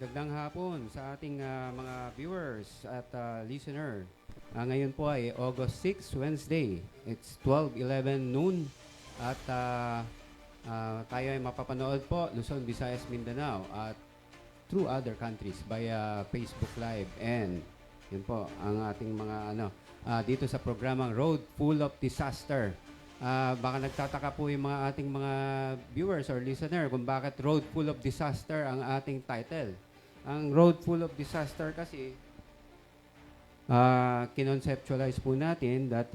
Magandang hapon sa ating mga viewers at listener. Ngayon po ay August 6, Wednesday. It's 12:11 noon at tayo ay mapapanood po Luzon, Visayas, Mindanao at through other countries via Facebook Live and yun po ang ating mga dito sa programang Road Full of Disaster. Baka nagtataka po yung mga ating mga viewers or listener kung bakit Road Full of Disaster ang ating title. Ang Road Full of Disaster kasi, kinonceptualize po natin that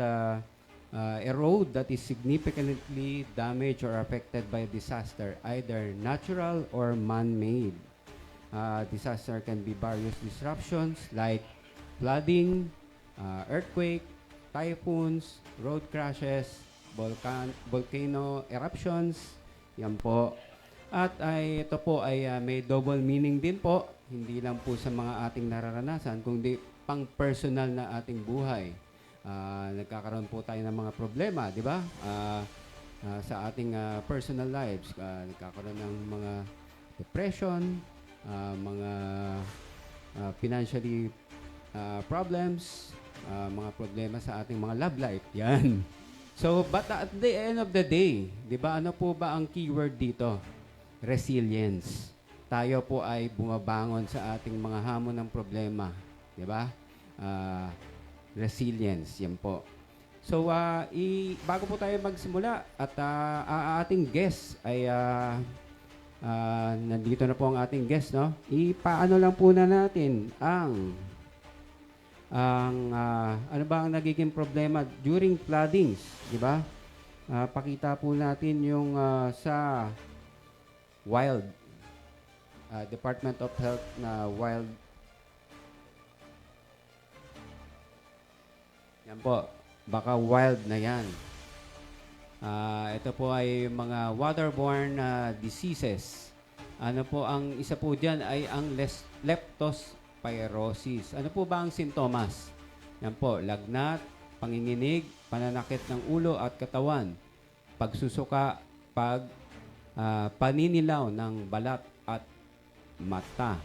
a road that is significantly damaged or affected by disaster, either natural or man-made. Disaster can be various disruptions like flooding, earthquake, typhoons, road crashes, volcano eruptions, yan po. At ito po ay may double meaning din po, hindi lang po sa mga ating nararanasan, kundi pang personal na ating buhay. Nagkakaroon po tayo ng mga problema, di ba? Sa ating personal lives, nagkakaroon ng mga depression, mga financially problems, mga problema sa ating mga love life. Yan. So, but at the end of the day, di ba, ano po ba ang keyword dito? Resilience. Tayo po ay bumabangon sa ating mga hamon ng problema. Di ba? Resilience, yan po. So, bago po tayo magsimula at ating guest ay nandito na po ang ating guest, no? Ipaano lang po na natin ano ba ang nagiging problema during floodings, di ba? Pakita po natin yung sa wild Department of Health na wild. Yan po, baka wild na yan. Ito po ay mga waterborne diseases. Ano po ang isa po dyan ay ang leptospirosis. Ano po ba ang sintomas? Yan po, lagnat, panginginig, pananakit ng ulo at katawan, pagsusuka, paninilaw ng balat at mata.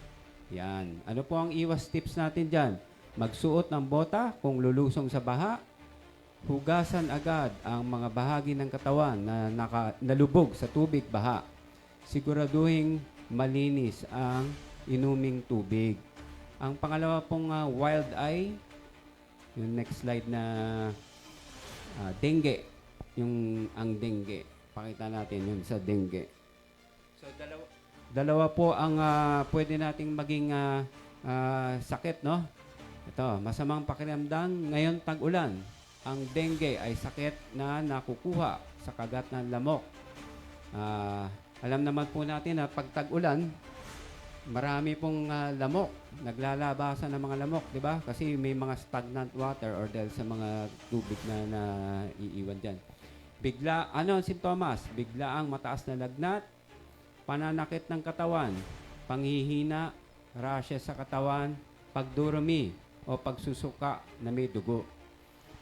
Yan. Ano po ang iwas tips natin dyan? Magsuot ng bota kung lulusong sa baha. Hugasan agad ang mga bahagi ng katawan na nalubog sa tubig baha. Siguraduhin malinis ang inuming tubig. Ang pangalawa pong wild ay, yung next slide na dengue. Ang dengue. Pakita natin yun sa dengue. So, dalawa po ang pwede nating maging sakit, no? Ito, masamang pakiramdam ngayon tag-ulan. Ang dengue ay sakit na nakukuha sa kagat ng lamok. Alam naman po natin na pag tag-ulan, marami pong lamok. Naglalabasan ng mga lamok, di ba? Kasi may mga stagnant water or dahil sa mga tubig na iiwan dyan. Ano ang sintomas? Bigla ang mataas na lagnat, pananakit ng katawan, panghihina, rashes sa katawan, pagdurumi o pagsusuka na may dugo.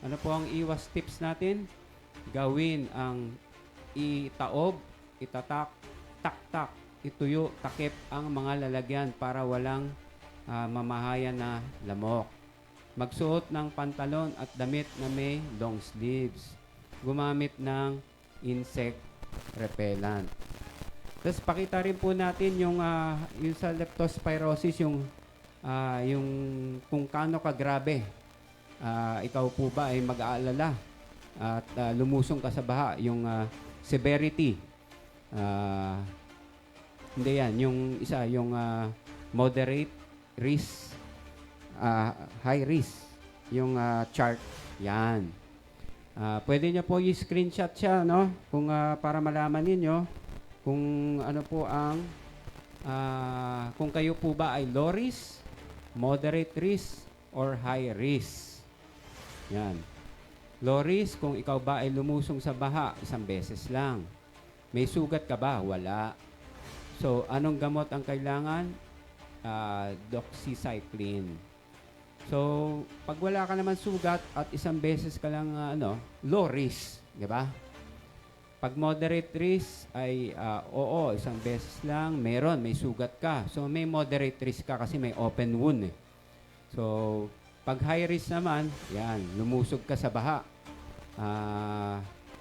Ano po ang iwas tips natin? Gawin ang itaob, itatak, taktak, ituyo, takip ang mga lalagyan para walang mamahayan na lamok. Magsuot ng pantalon at damit na may long sleeves. Gumamit ng insect repellent. Tapos pakita rin po natin yung sa leptospirosis, yung kung kaano kagrabe. Ikaw po ba ay mag-aalala at lumusong ka sa baha, yung severity. Hindi yan, yung isa, yung moderate risk, high risk, yung chart, yan. Pwede nyo po i-screenshot siya, no? Kung para malaman niyo kung ano po ang kung kayo po ba ay low risk, moderate risk, or high risk. Yan. Low risk, kung ikaw ba ay lumusong sa baha, isang beses lang. May sugat ka ba? Wala. So, anong gamot ang kailangan? Doxycycline. So, pag wala ka naman sugat at isang beses ka lang low risk, di ba? Pag moderate risk ay oo, isang beses lang, may sugat ka. So may moderate risk ka kasi may open wound eh. So pag high risk naman, yan, lumusog ka sa baha.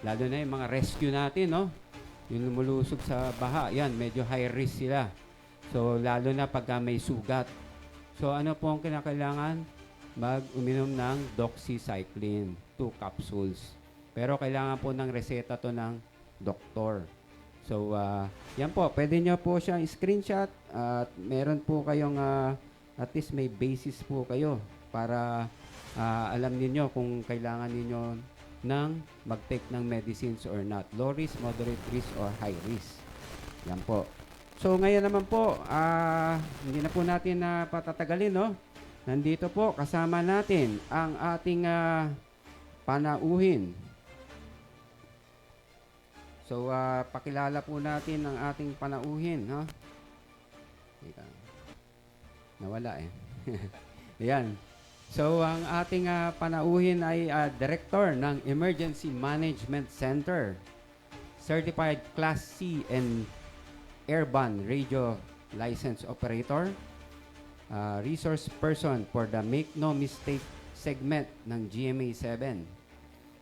Lalo na yung mga rescue natin, no? Yung lumulusog sa baha, yan, medyo high risk sila. So lalo na pagka may sugat. So ano po ang kinakailangan? Uminom ng doxycycline, 2 capsules. Pero kailangan po ng reseta to ng doktor. So, yan po. Pwede nyo po siyang screenshot at meron po kayong, at least may basis po kayo para alam niyo kung kailangan niyo ng mag-take ng medicines or not. Low risk, moderate risk, or high risk. Yan po. So, ngayon naman po, hindi na po natin patatagalin, no? Nandito po, kasama natin ang ating panauhin. So, pakilala po natin ang ating panauhin, no? Nawala eh. Ayan. So, ang ating panauhin ay Director ng Emergency Management Center, Certified Class C and Airborne Radio License Operator, Resource Person for the Make No Mistake segment ng GMA7.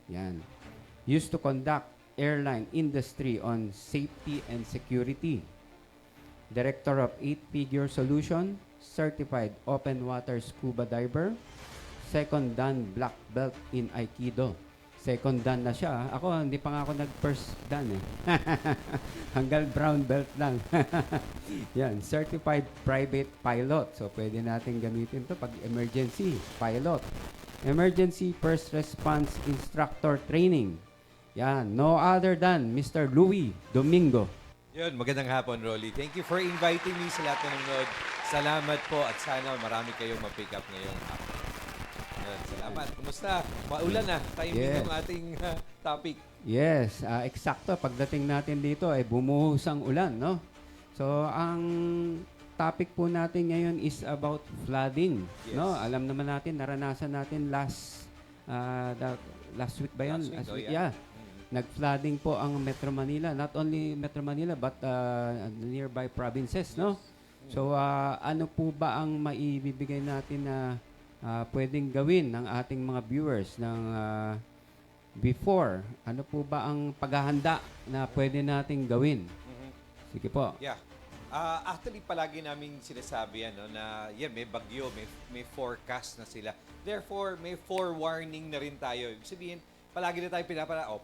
Yan. Used to conduct airline industry on safety and security. Director of 8-Figure Solution, Certified Open Water Scuba Diver, Second Dan Black Belt in Aikido. Second Dan na siya. Ako, hindi pa nga ako nag-first Dan eh. Hanggang brown belt lang. Yan, Certified Private Pilot. So, pwede natin gamitin to pag emergency. Pilot. Emergency First Response Instructor Training. Yan, no other than Mr. Louie Domingo. Yun, magandang hapon, Rolly. Thank you for inviting me sa lahat ng nanonood. Salamat po at sana marami kayong ma-pick up ngayong hapon. Yun, salamat. Kumusta? Maulan na. Timing ng ating topic. Yes, eksakto. Pagdating natin dito ay bumuhos ang ulan, no? So, ang topic po natin ngayon is about flooding. Yes. No? Alam naman natin, naranasan natin last week ba yun? Last week, yeah. Nag-flooding po ang Metro Manila. Not only Metro Manila, but nearby provinces, no? So, ano po ba ang maibibigay natin na pwedeng gawin ng ating mga viewers ng before? Ano po ba ang paghahanda na pwede nating gawin? Sige po. Yeah. Actually, palagi namin sinasabi na yan, may bagyo, may forecast na sila. Therefore, may forewarning na rin tayo. Ibig sabihin, palagi na tayo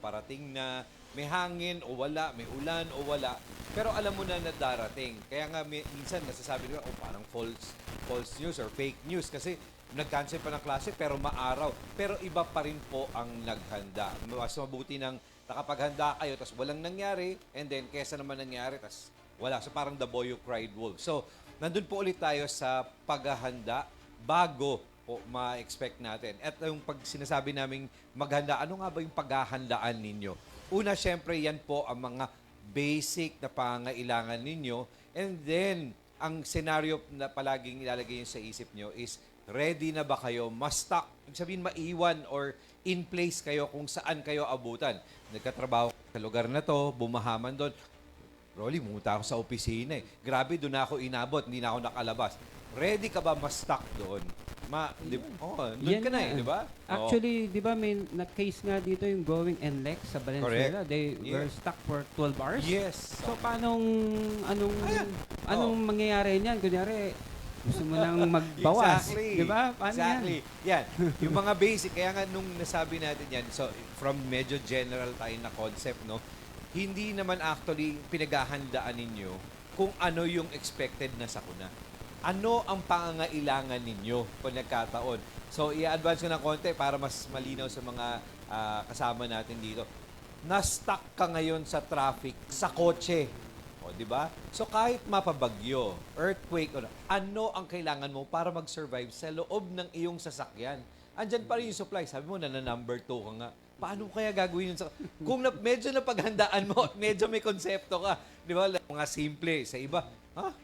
parating na may hangin o wala, may ulan o wala. Pero alam mo na darating. Kaya nga minsan nasasabi nila, parang false news or fake news kasi nag-cancel pa ng klase pero maaraw. Pero iba pa rin po ang naghanda. Mas mabuti nang nakapaghanda kayo tapos walang nangyari and then kesa naman nangyari tapos wala. So parang the boy who cried wolf. So nandun po ulit tayo sa paghahanda bago po ma-expect natin. At yung pag sinasabi naming maghanda, ano nga ba yung paghahandaan ninyo? Una, syempre, yan po ang mga basic na pangailangan ninyo. And then, ang scenario na palaging ilalagay nyo sa isip nyo is, ready na ba kayo? Must-stock. Ibig sabihin, maiwan or in place kayo kung saan kayo abutan. Nagkatrabaho sa lugar na to, bumahaman doon. Rolly, pumunta ako sa opisina eh. Grabe, doon ako inabot, hindi na ako nakalabas. Ready ka ba ma-stock doon? Doon ka na eh, di ba? Actually, di ba may na-case nga dito yung Going NLEX sa Valenzuela. They were stuck for 12 hours. Yes. So, anong mangyayari niyan? Kunyari, gusto mo nang magbawas. Exactly. Di ba? Paano exactly. Yan? Yung mga basic, kaya nga nung nasabi natin yan, so from medyo general tayo na concept, no? Hindi naman actually pinaghahandaan ninyo kung ano yung expected na sakuna. Ano ang pangangailangan ninyo kung nagkataon? So, i-advance ko ng konti para mas malinaw sa mga kasama natin dito. Na-stuck ka ngayon sa traffic, sa kotse. O, di ba? So, kahit mapabagyo, earthquake, ano ang kailangan mo para mag-survive sa loob ng iyong sasakyan? Andyan pa rin yung supply. Sabi mo na number 2 ka nga. Paano kaya gagawin yun? Kung medyo napaghandaan mo, medyo may konsepto ka. Di ba? Mga simple. Sa iba,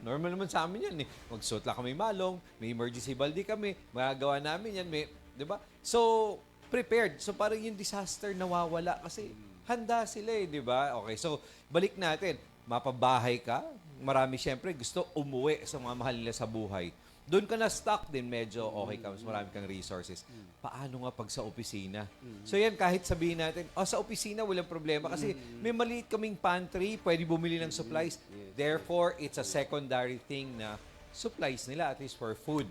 normal naman sa amin yan eh. Magsuot lang kami malong, may emergency baldi kami, magagawa namin yan, di ba? So, prepared. So, parang yung disaster nawawala kasi handa sila eh, di ba? Okay, so balik natin. Mapabahay ka. Marami siyempre gusto umuwi sa mga mahal nila sa buhay. Doon ka na stuck din, medyo okay ka, mas marami kang resources. Paano nga pag sa opisina? So yan, kahit sabihin natin, sa opisina walang problema kasi may maliit kaming pantry, pwede bumili ng supplies. Therefore, it's a secondary thing na supplies nila, at least for food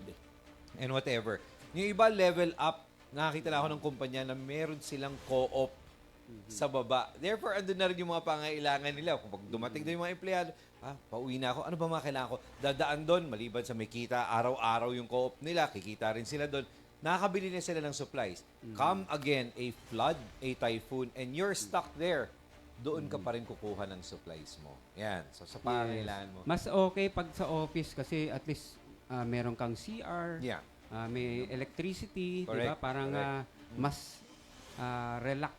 and whatever. Yung iba, level up. Nakakita na ako ng kumpanya na meron silang co-op sa baba. Therefore, andun na rin yung mga pangailangan nila. Kung pag dumating doon yung mga empleyado, pauwi na ako. Ano ba mga kailangan ko? Dadaan doon, maliban sa may kita, araw-araw yung co-op nila, kikita rin sila doon. Nakakabili na sila ng supplies. Come again, a flood, a typhoon, and you're stuck there. Doon ka pa rin kukuha ng supplies mo. Yan. So, sa pangailangan mo. Mas okay pag sa office kasi at least meron kang CR, Yeah. may electricity, di ba? Correct. Parang Correct. mas relax.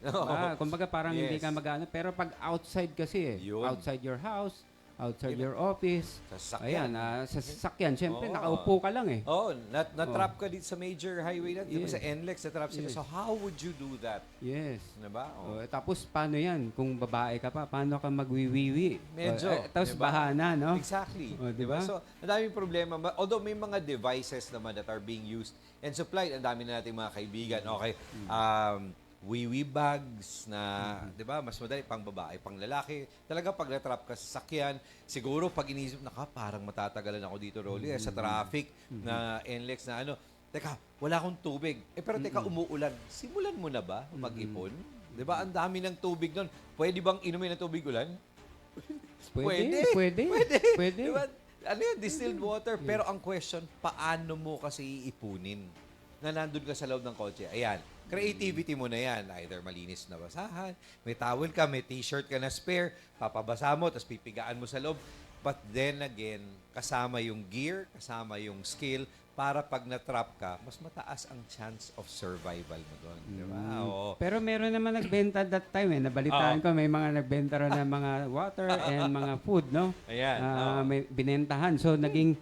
Oo. Kumbaga parang hindi Yes. ka mag-ano. Pero pag outside kasi, Yun. outside your house, outside Diba? your office, Sa sasakyan. ayan, sa sasakyan, syempre, Oo. nakaupo ka lang eh. Oh, na-trap ka dito sa major highway na, di ba, Yes. sa NLEX, na-trap sila. Yes. So, how would you do that? Yes. Diba? Oh. Tapos, paano yan? Kung babae ka pa, paano ka magwiwiwi? Medyo, Tapos, diba? bahana, no? Exactly. Diba? So, ang daming problema. Although may mga devices naman that are being used and supplied, ang dami na nating mga kaibigan. Okay. Wiwi bags na, di ba, mas madali pang babae, pang lalaki. Talaga pag na-trap ka sa sakyan, siguro pag inisip, parang matatagalan ako dito, Rolly, sa traffic na NLEX na ano. Teka, wala akong tubig. Pero teka, umuulan. Simulan mo na ba mag-ipon? Di ba, ang dami ng tubig doon. Pwede bang inumin ng tubig ulan? Pwede. Pwede. Diba? Ano yun? Distilled water. Pero ang question, paano mo kasi iipunin na nandun ka sa loob ng kotse? Ayan. Creativity mo na yan. Either malinis na basahan, may towel ka, may t-shirt ka na spare, papabasa mo, tapos pipigaan mo sa loob. But then again, kasama yung gear, kasama yung skill, para pag na-trap ka, mas mataas ang chance of survival mo doon. Di ba? Oo. Pero meron naman nagbenta that time eh. Nabalitaan ko, may mga nagbenta rin ng mga water and mga food, no? Ayan. Oo. May binentahan. So, naging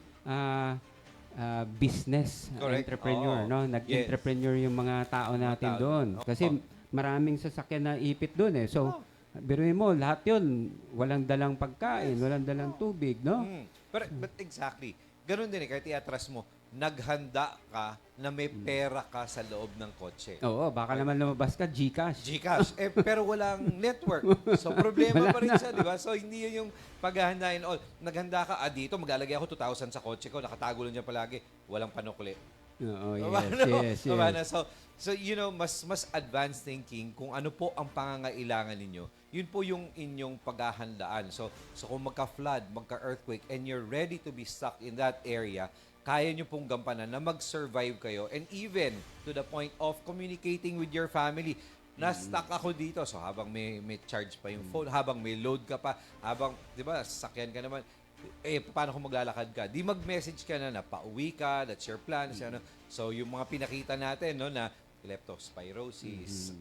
business Correct. entrepreneur, Oo. no? Nag-entrepreneur yung mga tao natin tao. doon. Oo. Kasi maraming sasakyan na ipit doon eh. So, biruin mo, lahat yun, walang dalang pagkain, walang dalang tubig, no? But exactly. Ganun din eh, kahit iatras mo, naghanda ka na may pera ka sa loob ng kotse. Oo, baka naman lumabas ka, GCash. Gcash. Pero walang network. So, problema pa rin siya, di ba? So, hindi yun yung paghahanda and all. Naghanda ka, dito, maglalagay ako 2,000 sa kotse ko, nakatago lang dyan palagi. Walang panukli. Oo, Paano? yes. Paano? So, you know, mas advanced thinking kung ano po ang pangangailangan ninyo. Yun po yung inyong paghahandaan. So kung magka-flood, magka-earthquake, and you're ready to be stuck in that area, kaya nyo pong gampanan na mag-survive kayo, and even to the point of communicating with your family. Na-stuck ako dito. So, habang may charge pa yung phone, habang may load ka pa, habang, di ba, sasakyan ka naman, paano kung maglalakad ka? Di mag-message ka na pauwi ka, that's your plan. So, yung mga pinakita natin, no, na leptospirosis,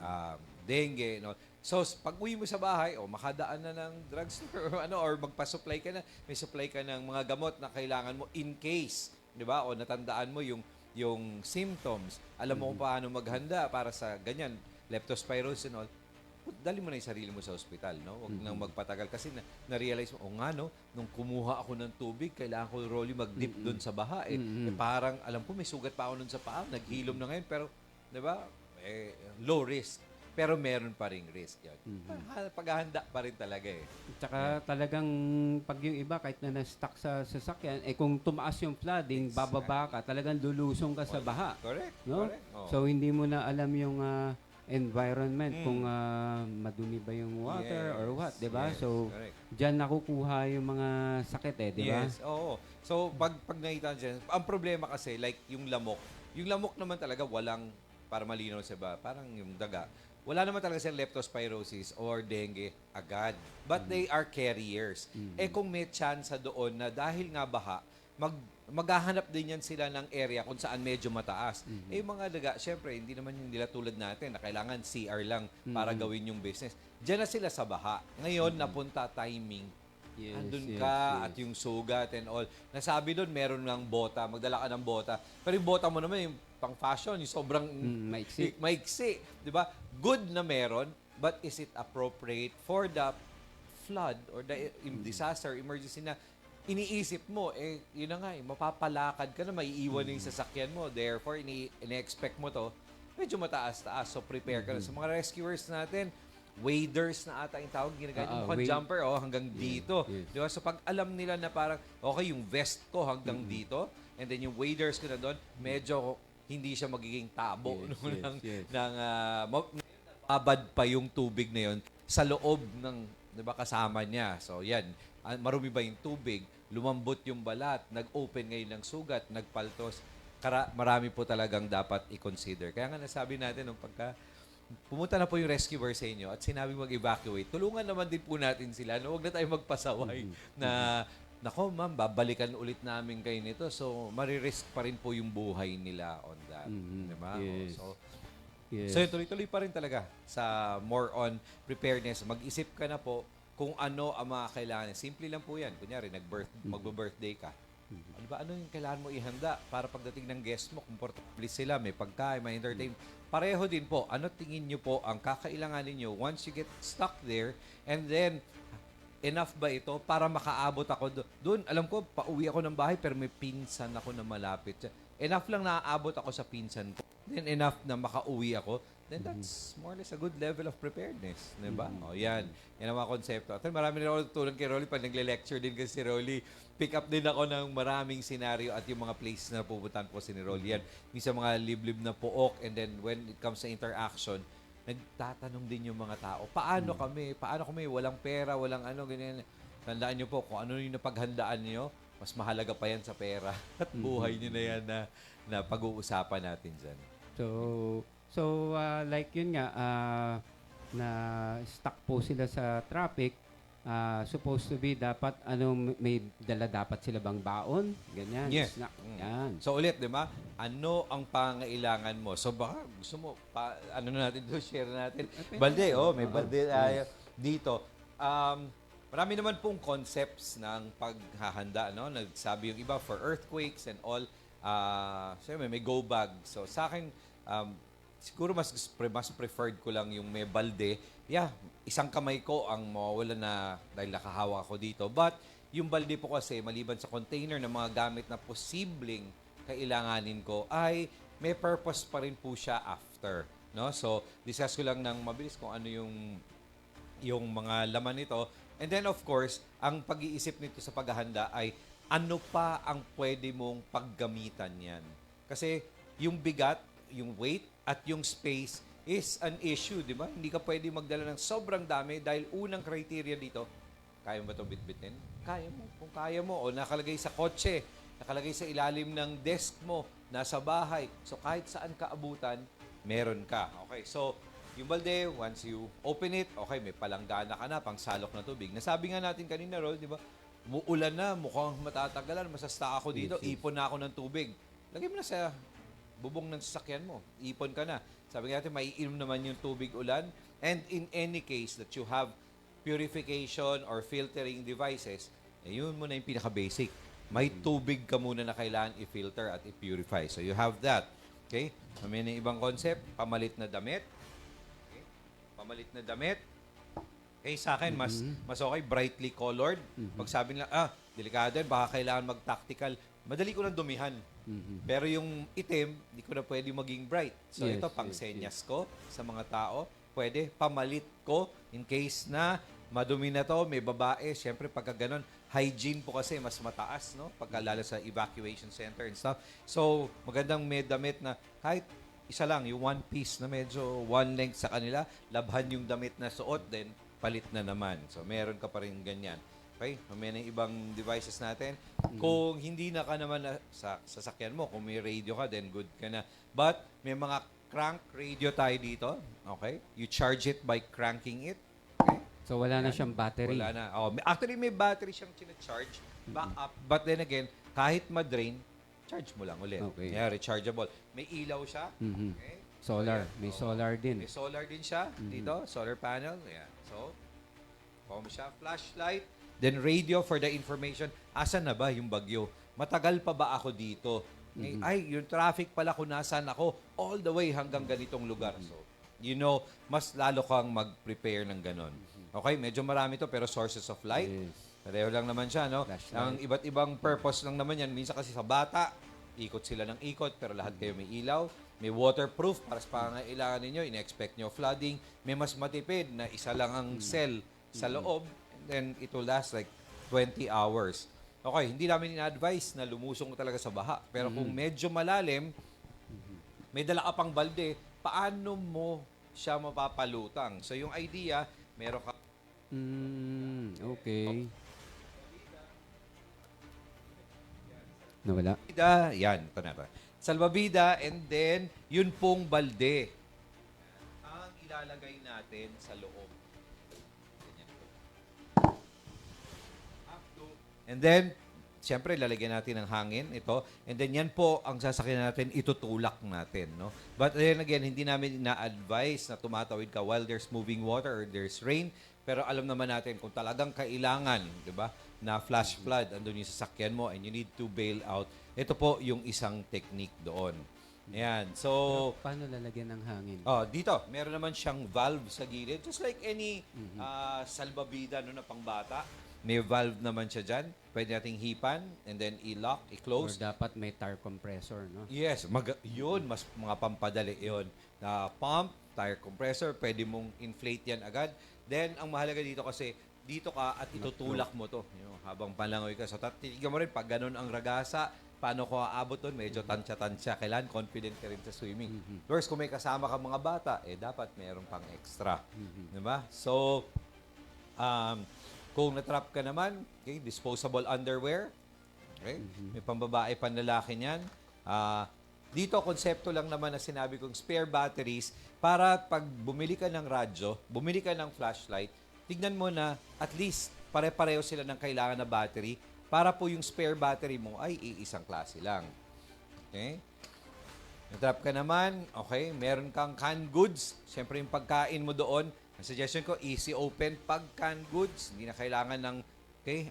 dengue, no. So, pag uwi mo sa bahay, makadaan na ng drugstore or magpa-supply ka na, may supply ka ng mga gamot na kailangan mo in case, di ba? O natandaan mo yung symptoms. Alam mo kung paano maghanda para sa ganyan, leptospirosis and all. Dali mo na yung sarili mo sa ospital, no? Huwag nang magpatagal. Kasi na-realize mo, nung kumuha ako ng tubig, kailangan ko, Rolly, mag-dip doon sa baha. Parang, alam ko, may sugat pa ako doon sa paa. Naghilom na ngayon, pero, di ba, low risk. Pero meron pa ring risk yan. Paghahanda pa rin talaga eh. Tsaka talagang pag yung iba, kahit na na-stuck sa sasakyan, kung tumaas yung flooding, bababa ka, talagang lulusong ka sa baha. Correct. No? Correct. Oh. So, hindi mo na alam yung environment, kung madumi ba yung water Yes, or what, di ba? yes, So, correct. dyan nakukuha yung mga sakit di ba? Yes, oo. So, pag nakita dyan, ang problema kasi, like yung lamok naman talaga walang, para malinaw sa iba, parang yung daga, wala naman talaga silang leptospirosis or dengue agad. But they are carriers. Kung may chance doon na dahil nga baha, maghahanap din yan sila ng area kung saan medyo mataas. Yung mga daga, syempre, hindi naman yung nila tulad natin na kailangan CR lang para gawin yung business. Diyan na sila sa baha. Ngayon, napunta timing. Yes, Andun yes, ka yes. at yung sugat and all. Nasabi doon, meron ng bota. Magdala ka ng bota. Pero yung bota mo naman, yung pang fashion, yung sobrang Maiksi. maiksi. Di ba? Good na meron, but is it appropriate for the flood or the disaster, emergency na iniisip mo, yun na nga, mapapalakad ka na, maiiwan na yung sasakyan mo. Therefore, ini-expect mo to, medyo mataas-taas. So, prepare ka na. Sa mga rescuers natin, waders na ata yung tawag, ginagamit mo jumper, hanggang dito. Yes. Di ba? So, pag alam nila na parang, okay, yung vest ko hanggang dito, and then yung waders ko na doon, medyo hindi siya magiging tabo babad pa yung tubig na yun sa loob ng, di ba, kasama niya. So, yan. Marumi ba yung tubig? Lumambot yung balat, nag-open ngayon ng sugat, nagpaltos. Marami po talagang dapat i-consider. Kaya nga nasabi natin, nung pagka pumunta na po yung rescuer sa inyo at sinabi mag-evacuate, tulungan naman din po natin sila. No? Huwag na tayo magpasaway na, nako ma'am, babalikan ulit namin kayo nito. So, maririsk pa rin po yung buhay nila on that. Diba? Yes. So, tuloy-tuloy pa rin talaga sa more on preparedness. Mag-isip ka na po kung ano ang mga kailangan. Simple lang po yan. Kunyari, magbo-birthday ka. Ano ba? Ano yung kailangan mo ihanda para pagdating ng guest mo, komportable sila, may pagkain, may entertain. Pareho din po. Ano tingin nyo po ang kakailanganin nyo once you get stuck there, and then, enough ba ito para makaabot ako doon? Alam ko, pauwi ako ng bahay pero may pinsan ako na malapit. Enough lang naaabot ako sa pinsan ko. Then enough na makauwi ako. Then that's more or less a good level of preparedness. Diba? O yan. Yan ang mga konsepto. At marami rin ako tutulong kay Rolly pag nagle-lecture din kasi si Rolly. Pick up din ako ng maraming scenario at yung mga places na pupuntahan po si ni Rolly. Yan. Minsan mga liblib na pook, and then when it comes sa interaction, nagtatanong din yung mga tao, paano kami? Paano kami? Walang pera, walang ano, ganyan. Tandaan nyo po, kung ano yung napaghandaan nyo, mas mahalaga pa yan sa pera. At buhay nyo na yan na pag-uusapan natin dyan. So like yun nga, na stuck po sila sa traffic, supposed to be dapat, may dala dapat sila bang baon? Ganyan. Yes. Snack. Yan. So ulit, di ba? Ano ang pangailangan mo? So baka gusto mo, ano na natin doon, share natin. Balde, may balde dito. Marami naman pong concepts ng paghahanda, no? Nagsabi yung iba for earthquakes and all. Siyempre, may go bag. So sa akin, siguro mas preferred ko lang yung may balde. Yeah, isang kamay ko ang mawawala na dahil nakahawak ako dito. But yung balde po kasi, maliban sa container ng mga gamit na posibleng kailanganin ko, ay may purpose pa rin po siya after. No? So, discuss ko lang ng mabilis kung ano yung mga laman nito. And then, of course, ang pag-iisip nito sa paghahanda ay ano pa ang pwede mong paggamitan yan. Kasi yung bigat, yung weight, at yung space is an issue, di ba? Hindi ka pwede magdala ng sobrang dami dahil unang criteria dito, kaya mo ba itong bitbitin? Kaya mo. Kung kaya mo, o nakalagay sa kotse, nakalagay sa ilalim ng desk mo, nasa bahay. So, kahit saan ka abutan, meron ka. Okay, so, yung balde, once you open it, okay, may palanggana ka na, pang salok na tubig. Nasabi nga natin kanina, Rol, di ba? Muulan na, mukhang matatagalan, masasta ako dito, ipon na ako ng tubig. Lagay mo na sa bubong ng sasakyan mo. Ipon ka na. Sabi nga natin, maiinom naman yung tubig ulan. And in any case that you have purification or filtering devices, yun muna yung pinaka-basic. May tubig ka muna na kailangan i-filter at i-purify. So you have that. Okay? May na ibang concept, pamalit na damit. Okay? Pamalit na damit. Okay, sa akin, mas okay, brightly colored. Pag sabi nila, delikado yan, baka kailangan mag-tactical. Madali ko lang dumihan. Pero yung itim, hindi ko na pwede maging bright. So ito, pang senyas ko sa mga tao. Pwede, pamalit ko in case na madumi na to, may babae. Siyempre, pagka ganun, hygiene po kasi mas mataas, no? Pagka lalo sa evacuation center and stuff. So, magandang may damit na kahit isa lang, yung one piece na medyo one length sa kanila, labhan yung damit na suot, then palit na naman. So, meron ka pa rin ganyan. Okay? May na ibang devices natin. Kung hindi na ka naman sa sasakyan mo, kung may radio ka, then good ka na. But, may mga crank radio tayo dito. Okay? You charge it by cranking it. Okay? So, wala na siyang battery. Wala na. Actually, may battery siyang charge back up. But then again, kahit ma-drain, charge mo lang ulit. Okay. Yeah, rechargeable. May ilaw siya. Okay? Solar. May solar din. May solar din siya dito. Solar panel. Yeah. So, kung siya, flashlight. Then radio for the information. Asan na ba yung bagyo? Matagal pa ba ako dito? Ay, yung traffic pala kung nasaan ako all the way hanggang ganitong lugar. So, mas lalo kang mag-prepare ng ganon. Okay, medyo marami to pero sources of light. Yes. Pareho lang naman siya, no? Flashlight. Ang iba't ibang purpose lang naman yan. Minsan kasi sa bata, ikot sila ng ikot, pero lahat kayo may ilaw. May waterproof para sa pangangailangan ninyo. In-expect nyo flooding. May mas matipid na isa lang ang cell sa loob. And then, it will last like 20 hours. Okay, hindi namin ina-advise na lumusong talaga sa baha. Pero kung medyo malalim, may dala ka pang balde, paano mo siya mapapalutang? So, yung idea, meron ka Okay. Nawala? salbabida, yan, ito na ito. Salbabida, and then, yun pong balde. Ang ilalagay natin sa loob. Ganyan po. And then, siyempre, lalagyan natin ng hangin, ito. And then, yan po ang sasakyan natin, itutulak natin, no? But then again, hindi namin na-advise na tumatawid ka while there's moving water or there's rain. Pero alam naman natin, kung talagang kailangan, di ba, na flash flood, andun yung sasakyan mo and you need to bail out, ito po yung isang technique doon. Ayan. So, Paano lalagyan ng hangin? dito, meron naman siyang valve sa gilid. Just like any salbabida no, na pangbata. May valve naman siya dyan. Pwede nating hipan and then i-lock, Or i-close. dapat may tire compressor, no? Yes, yun, mas mga pampadali yun. Na pump, tire compressor, pwede mong inflate yan agad. Then, ang mahalaga dito kasi, dito ka at itutulak mo to. Habang palangoy ka. So, titignan mo rin, pag ganun ang ragasa, paano ko aabot doon? Medyo tansya-tansya. Kailangan confident ka rin sa swimming. First, kung may kasama ka mga bata, dapat meron pang extra. Diba? So, kung natrap ka naman, okay, disposable underwear. Okay? May pambabae, panlalaki niyan. Dito, konsepto lang naman na sinabi kong spare batteries para pag bumili ka ng radyo, bumili ka ng flashlight, tignan mo na at least pare-pareho sila ng kailangan na battery para po yung spare battery mo ay iisang klase lang. Okay? Natrap ka naman, okay, meron kang canned goods. Siyempre yung pagkain mo doon, ang suggestion ko, easy open pag canned goods. Hindi na kailangan ng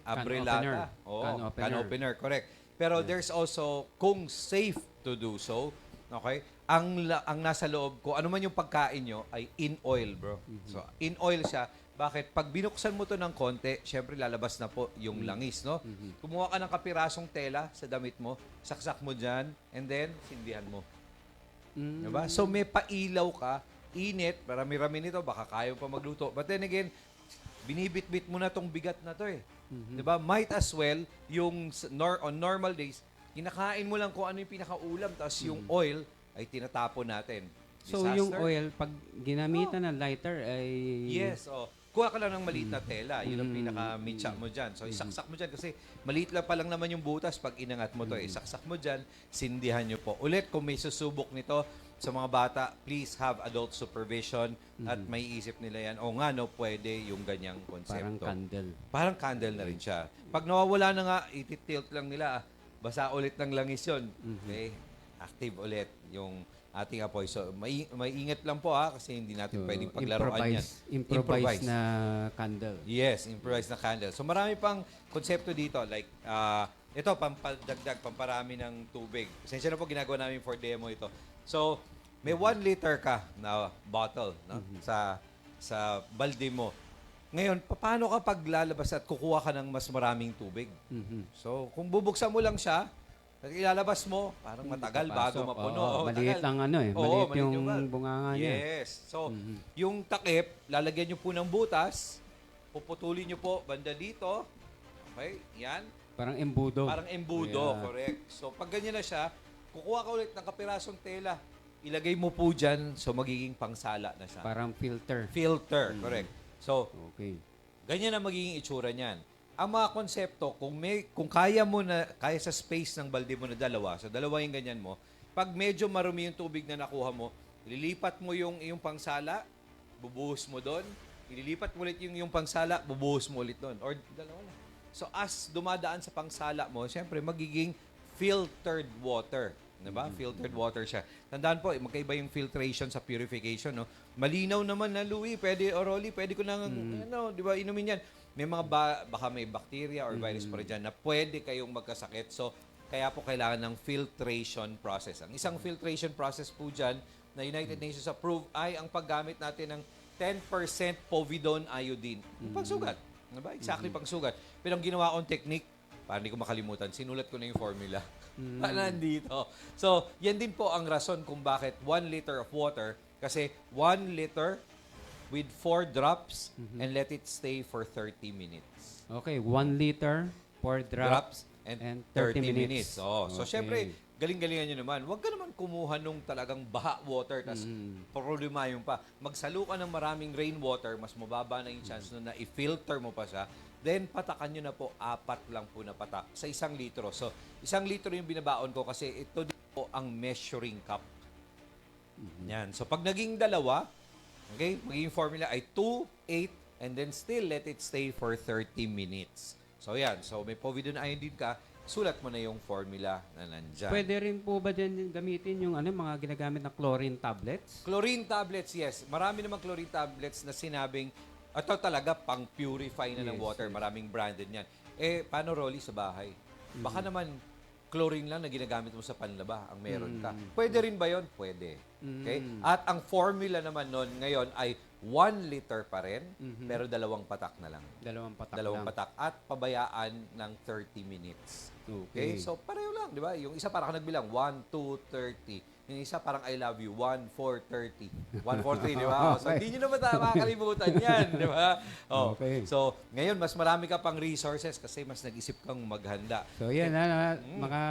umbrellata. Oo, can opener, correct. Pero there's also, kung safe to do so, okay, ang nasa loob, kung ano man yung pagkain nyo, ay in oil, bro. So, in oil siya. Bakit? Pag binuksan mo to ng konti, syempre lalabas na po yung langis, no? Kumuha ka ng kapirasong tela sa damit mo, saksak mo dyan, and then, sindihan mo. Diba? So, may pailaw ka, init, marami-rami nito, baka kaya pa magluto. But then again, binibit-bit mo na tong bigat na to eh. Diba? Might as well, yung on normal days, kinakain mo lang kung ano yung pinakaulam, tapos yung oil ay tinatapon natin. So, yung oil, pag ginamitan ng lighter, ay... Yes, kuha ka lang ng maliit na tela. Yun ang pinaka-mitsa mo dyan. So, isaksak mo dyan kasi maliit lang pa lang naman yung butas pag inangat mo to. Isaksak mo dyan, sindihan nyo po. Ulit, kung may susubok nito sa mga bata, please have adult supervision at may isip nila yan. O nga, no, pwede yung ganyang konsepto. Parang candle. Parang candle na rin siya. Pag nawawala na nga, ititilt lang nila. Basa ulit ng langis yun. Okay? Active ulit yung ating apoy. So, may ingat lang po kasi hindi natin pwedeng paglaruan yan. Improvise na candle. Yes, improvised na candle. So, marami pang konsepto dito. Like, ito, pampadagdag, pamparami ng tubig. Esensya na po ginagawa namin for demo ito. So, may 1 liter ka na bottle no? sa balde mo. Ngayon, paano ka paglalabas at kukuha ka ng mas maraming tubig? So, kung bubuksan mo lang siya, at ilalabas mo, parang matagal bago mapuno. Maliit lang maliit yung bunganga niya. Yes. So, yung takip, lalagyan nyo po ng butas, puputulin nyo po banda dito. Okay, yan. Parang embudo. Parang embudo, Yeah. correct. So, pag ganyan na siya, kukuha ka ulit ng kapirasong tela. Ilagay mo po dyan, so magiging pangsala na siya. Parang filter. Filter, correct. So, Okay. ganyan ang magiging itsura niyan. Ang mga konsepto, kung kaya mo na, kaya sa space ng balde mo na dalawa, so dalawa yung ganyan mo, pag medyo marumi yung tubig na nakuha mo, ililipat mo yung pangsala, bubuhos mo doon, ililipat mo ulit yung pangsala, bubuhos mo ulit doon. Or dalawa lang. So as dumadaan sa pangsala mo, siyempre magiging filtered water. Diba? Filtered water siya. Tandaan po, magkaiba yung filtration sa purification. No? Malinaw naman na, Louie, pwede, Oroli, pwede ko nang, di ba, inumin yan. May mga baka may bacteria or virus pa rin dyan na pwede kayong magkasakit. So, kaya po kailangan ng filtration process. Ang isang filtration process po dyan, na United Nations approved ay ang paggamit natin ng 10% povidone iodine. Yung pangsugat. Diba? Exactly pangsugat. Pero ang ginawa kong technique, para hindi ko makalimutan, sinulat ko na yung formula. Nandito. So, yan din po ang rason kung bakit 1 liter of water, kasi 1 liter with 4 drops and let it stay for 30 minutes. Okay, 1 liter, 4 drops, and 30 30 minutes. minutes. Oh, so, Okay. syempre, galing-galingan nyo naman. Huwag ka naman kumuha nung talagang baha water, tas problema yung pa. Magsalo ka ng maraming rainwater, mas mababa na yung chance nun na i-filter mo pa siya. Then, patakan nyo na po, 4 lang po na patak sa 1 litro. So, 1 litro yung binabaon ko kasi ito din po ang measuring cup. Yan. So, pag naging dalawa, okay, magiging formula ay 2, 8, and then still let it stay for 30 minutes. So, yan. So, may povidone iodine ka, sulat mo na yung formula na nandyan. Pwede rin po ba dyan gamitin yung mga ginagamit na chlorine tablets? Chlorine tablets, yes. Marami namang chlorine tablets na sinabing, ito talaga pang-purify na ng Yes, water. yes. Maraming branded yan. Eh, paano, Rolly, sa bahay? Baka naman, chlorine lang na ginagamit mo sa panlaba ang meron ka. Pwede rin ba yon? Pwede. Okay? At ang formula naman nun ngayon ay 1 liter pa rin, pero 2 patak na lang. 2 patak 2 lang. patak. At pabayaan ng 30 minutes. Okay. Okay? So, pareho lang, di ba? Yung isa parang nagbilang, 1, 2, 30. Yung isa parang I love you, 1, 4, 30. 1, 4, 3, di ba? So, Okay. hindi nyo naman makakalimutan yan, di ba? Oh, Okay. So, ngayon, mas marami ka pang resources kasi mas nag-isip kang maghanda. So yan mga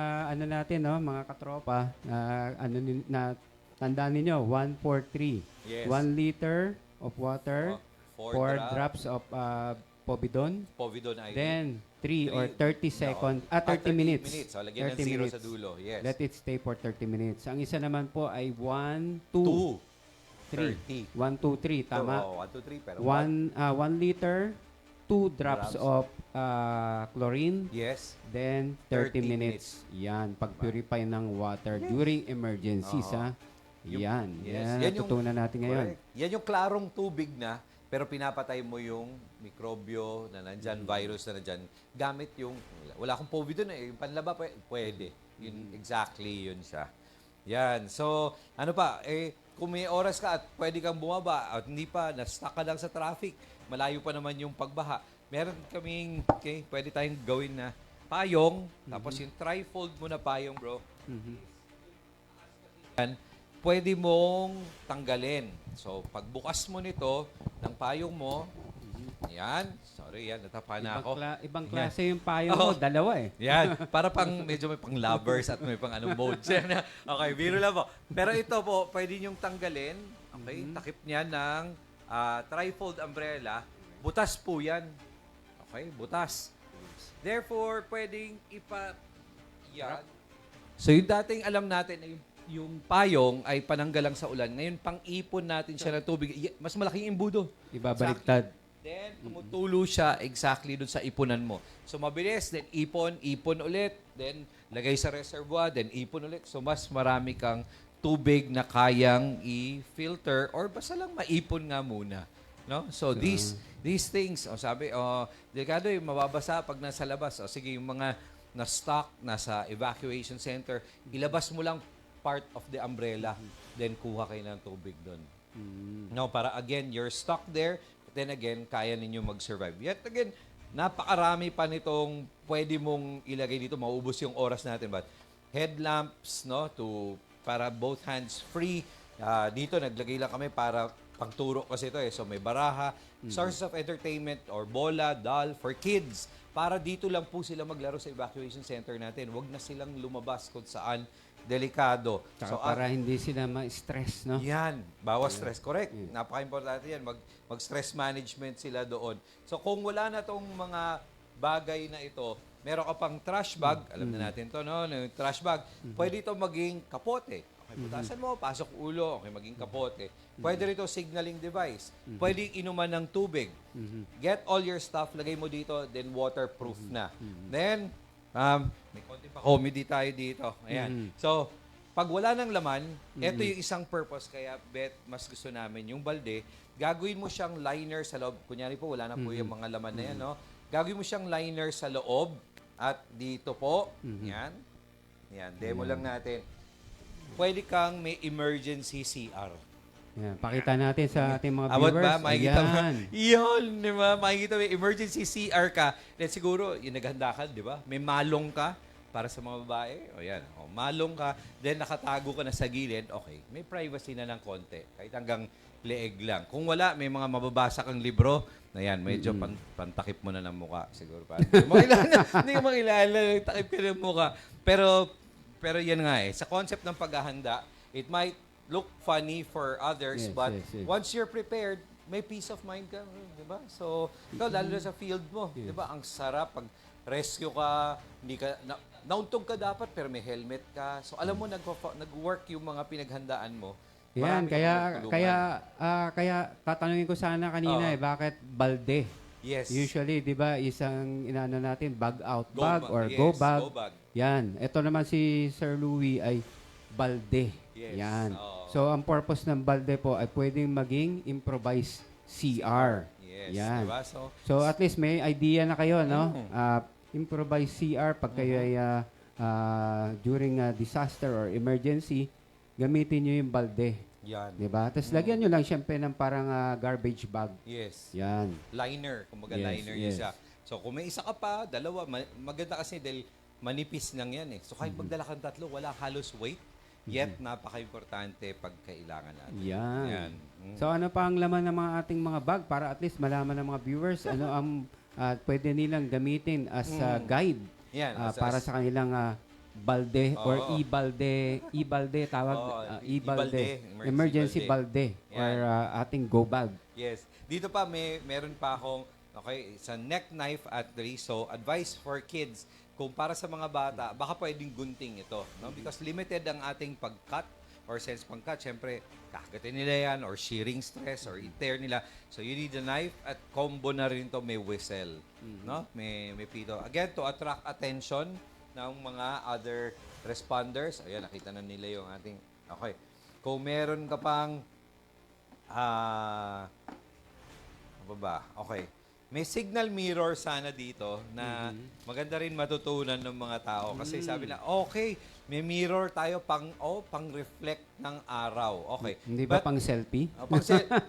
natin mga katropa, na tandaan niyo 143. Yes. 1 liter of water, Oh, 4 4 drops of povidone, Povidone iodine. then 3 or 30 seconds, 30 minutes. So, lagyan ng 30 zero minutes. sa dulo. Yes. Let it stay for 30 minutes. Ang isa naman po ay 1, 2, 2. 3. 1, 2, 3. Tama. Oh, 1, 2, 3. Pero 1 liter, 2 drops Drops. of chlorine, Yes. then 30 minutes. Yan, pag-purify ng water during emergencies, Oo. ha? Yan, Yes. yan, Yan yung- natutunan natin ngayon. Correct. Yan yung klarong tubig na, pero pinapatay mo yung mikrobyo na nandyan, virus na nandyan, gamit yung, wala akong povidone yung panlaba, pwede. Yun, exactly yun siya. Yan. So, ano pa, kung may oras ka at pwede kang bumaba at hindi pa, na-stuck ka lang sa traffic, malayo pa naman yung pagbaha, meron kaming, pwede tayong gawin na payong, tapos yung trifold mo na payong, bro, yan, pwede mong tanggalin. So, pagbukas mo nito ng payong mo, yan, sorry yan, natapa na ako. Ibang klase yung payong mo, dalawa eh. Yan, para pang medyo may pang lovers at may pang mode. Okay, biro lang po. Pero ito po, pwede niyong tanggalin. Okay, takip niya ng trifold umbrella. Butas po yan. Okay, butas. Therefore, pwedeng yan. So, yung dating alam natin na yung payong ay pananggalang sa ulan. Ngayon, pang-ipon natin siya ng tubig. Mas malaking imbudo. Ibabaliktad. Then, tumutulo siya exactly dun sa ipunan mo. So, mabilis. Then, ipon ulit. Then, lagay sa reservoir. Then, ipon ulit. So, mas marami kang tubig na kayang i-filter or basta lang maipon nga muna. No? So, these things, sabi, delikado yung mababasa pag nasa labas. Sige, yung mga na-stock, nasa evacuation center, ilabas mo lang part of the umbrella. Then, kuha kayo ng tubig doon. No, para again, you're stuck there. Then again, kaya ninyo mag-survive. Yet again, napakarami pa nitong pwede mong ilagay dito. Maubos yung oras natin. But headlamps, no, para both hands free. Dito, naglagay lang kami para pangturo kasi ito eh. So may baraha, sources of entertainment or bola, doll for kids. Para dito lang po sila maglaro sa evacuation center natin. Huwag na silang lumabas kung saan delikado. Tsaka para hindi sila ma-stress, no? Yan, bawas stress. Correct. Napaka-importante yan. Mag-stress management sila doon. So kung wala na tong mga bagay na ito, meron ka pang trash bag, alam na natin to, no? Yung trash bag, pwede ito maging kapote. Okay, butasan mo, pasok ulo, okay, maging kapote. Pwede rito signaling device. Pwede inuman ng tubig. Get all your stuff, lagay mo dito, then waterproof na. Then, may konti pa comedy tayo dito. Ayan. So, pag wala ng laman, ito yung isang purpose. Kaya, mas gusto namin yung balde. Gagawin mo siyang liner sa loob. Kunyari po, wala na po yung mga laman na yan, no? Gagawin mo siyang liner sa loob. At dito po, yan. Yan, demo lang natin. pwede kang may emergency CR. Yan, pakita natin sa ating mga Abot viewers. ba? Makikita mo. Ayan. Yun, di ba? Makikita mo, emergency CR ka. Then siguro, yung naghanda ka, di ba? May malong ka para sa mga babae. O yan, o, malong ka. Then nakatago ka na sa gilid. Okay, may privacy na ng konti. Kahit hanggang leeg lang. Kung wala, may mga mababasa kang libro. Na yan, medyo pantakip mo na ng muka. Siguro pa. Hindi ko makilala. Takip ka ng muka. Pero yan nga eh. Sa concept ng paghahanda, it might look funny for others, Yes, but yes. once you're prepared, may peace of mind ka, di ba? So, ikaw, lalo na sa field mo, di ba? Ang sarap pag rescue ka, hindi ka, nauntog ka dapat, pero may helmet ka. So, alam mo, nag-work yung mga pinaghandaan mo. Yan, Marami kaya kang matulungan. kaya tatanungin ko sana kanina Oo. bakit balde? Yes. Usually, 'di ba, isang inano natin bag out Go bag ba- or yes, go bag. go bag. Yan. Ito naman si Sir Louie ay balde. Yes, Yan. oo. So ang purpose ng balde po ay pwedeng maging improvised CR. Yes, Yan. di ba? So at least may idea na kayo, no? Mm. Improvised CR pag kayo ay during a disaster or emergency, gamitin nyo yung balde. Yan. Di ba? Tapos lagyan nyo lang syempre ng parang garbage bag. Yes. Yan. Liner, kumbaga Yes, liner yung yes. isa. So kung may isa ka pa, dalawa, maganda kasi dahil manipis lang yan eh. So kahit magdala kang tatlo, wala halos weight, yet napaka-importante pag kailangan natin. Yan. Yan. So ano pa ang laman ng mga ating mga bag para at least malaman ng mga viewers ano ang pwede nilang gamitin as guide Yan. para sa kanilang balde or Oo. e-balde tawag Oo, e-balde, e-balde, emergency balde. balde or ating go bag. Yes. Dito pa, meron pa akong, okay, sa neck knife at so advice for kids, kung para sa mga bata, baka pwedeng gunting ito. No? Because limited ang ating pag-cut or sense pang-cut. Siyempre, kakatin nila yan or shearing stress or i-tear nila. So, you need a knife at combo na rin to may whistle. No? May pito. Again, to attract attention ng mga other responders. Ayan, nakita na nila yung ating... Okay. Kung meron ka pang... ano ba? Okay. May signal mirror sana dito na maganda rin matutunan ng mga tao. Kasi sabi na, okay, may mirror tayo pang-reflect ng araw. Okay. Hindi ba But, pang selfie?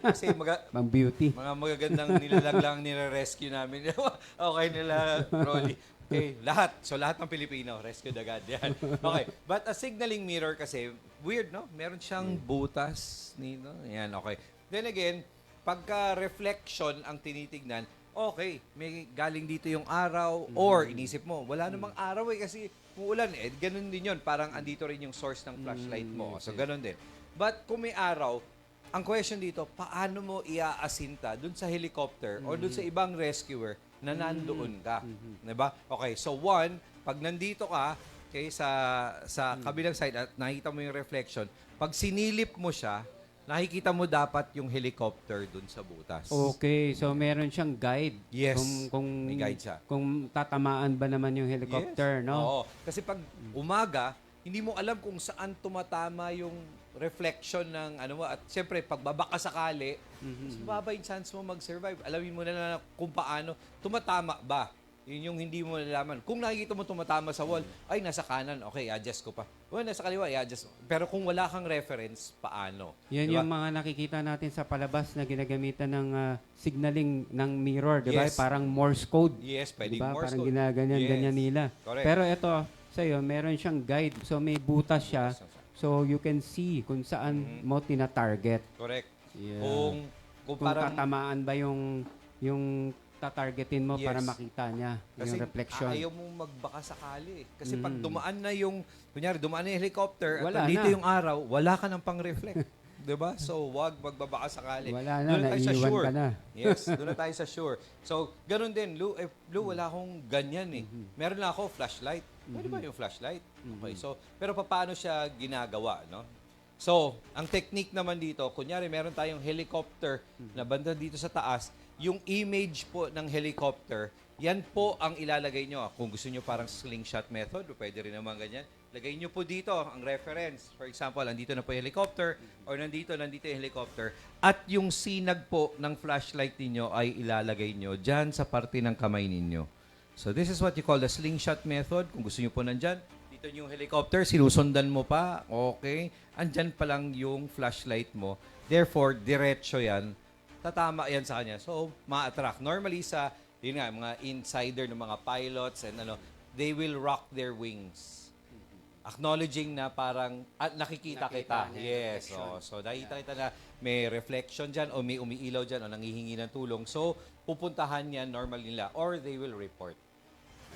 kasi Pang beauty? mga magagandang nilalang lang nire-rescue namin. Okay nila, Rolly. Okay, lahat. So, lahat ng Pilipino, rescue agad. Yan. Okay. But a signaling mirror kasi, weird, no? Meron siyang butas. No? Yan, okay. Then again, pagka-reflection ang tinitignan, okay, may galing dito yung araw or inisip mo, wala namang araw kasi umuulan. Ganun din yun. Parang andito rin yung source ng flashlight mo. So, ganun din. But kung may araw, ang question dito, paano mo iaasinta dun sa helicopter or dun sa ibang rescuer na nandoon ka? Diba? Okay, so one, pag nandito ka, okay, sa kabilang side at nakita mo yung reflection, pag sinilip mo siya, nakikita mo dapat yung helicopter dun sa butas. Okay, so meron siyang guide. Yes, Kung may guide siya. Kung tatamaan ba naman yung helicopter, Yes. no? Oo. Kasi pag umaga, hindi mo alam kung saan tumatama yung reflection ng ano mo. At siyempre, pag babaka sakali, mas mababa yung chance mo mag-survive. Alamin mo na kung paano tumatama ba. Yun yung hindi mo nalaman. Kung nakikita mo tumatama sa wall, ay, nasa kanan, okay, i-adjust ko pa. O, nasa kaliwa, i-adjust. Pero kung wala kang reference, paano? Yan Diba? yung mga nakikita natin sa palabas na ginagamitan ng signaling ng mirror, di ba? Yes. Parang Morse code. Yes, pwedeng Diba? Morse Parang code. ginaganyan-ganyan Yes. nila. Correct. Pero ito, sa'yo, meron siyang guide. So may butas siya. So you can see kung saan mo tina-target. Correct. Yeah. Kung Kung parang... tatamaan ba yung tatargetin mo Yes. para makita niya Kasi yung reflection. ayaw mong magbaka sakali. Kasi pag dumaan na yung, kunyari, dumaan na yung helicopter Wala at dito na. yung araw, wala ka ng pang-reflect. diba? So, wag magbabaka sakali. Wala na, Doon tayo sa naiiwan sure. ka na. Yes, doon na tayo sa sure. So, ganun din. Lou, wala akong ganyan eh. Meron lang ako flashlight. Pwede ba yung flashlight? Okay, so, pero paano siya ginagawa, no? So, ang technique naman dito, kunyari meron tayong helicopter na banda dito sa taas, yung image po ng helicopter, yan po ang ilalagay nyo. Kung gusto nyo parang slingshot method, pwede rin naman ganyan. Lagay nyo po dito ang reference. For example, nandito na po yung helicopter or nandito yung helicopter. At yung sinag po ng flashlight ninyo ay ilalagay nyo dyan sa parte ng kamay ninyo. So, this is what you call the slingshot method. Kung gusto nyo po nandyan, nandito yung helicopter, sinusundan mo pa, okay. Andyan pa lang yung flashlight mo. Therefore, diretso yan. Tatama yan sa kanya. So, ma-attract. Normally sa, yun nga, mga insider ng mga pilots and ano, they will rock their wings. Acknowledging na parang nakikita kita. Nakita niya yung Yes. reflection. So, nakita kita na may reflection dyan o may umiilaw dyan o nanghihingi ng tulong. So, pupuntahan yan normal nila or they will report.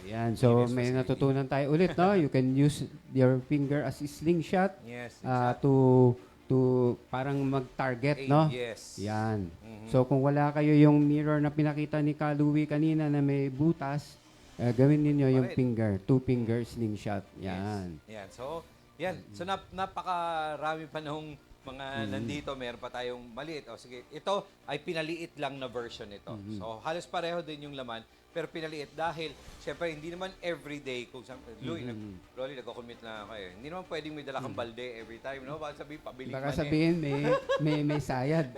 Ayan, so Yes, may facility. natutunan tayo ulit, no? You can use your finger as a slingshot Yes. to parang mag-target, no? Yes. Yan. Mhm. So kung wala kayo yung mirror na pinakita ni Kaluwi kanina na may butas, gawin niyo yung Correct. finger, two finger slingshot. Yan. Yes. Yan. So, yan. So, napakarami pa nung mga nandito. Meron pa tayong maliit. O, sige. Ito ay pinaliit lang na version ito. So, halos pareho din yung laman. Pero pinaliit dahil, syempre, hindi naman everyday. Kung Louie, Rolly, nagko-commit na ako eh. Hindi naman pwedeng may dala kang balde every time. No? Baka sabihin, pabiling Baka mani. sabihin may sayad.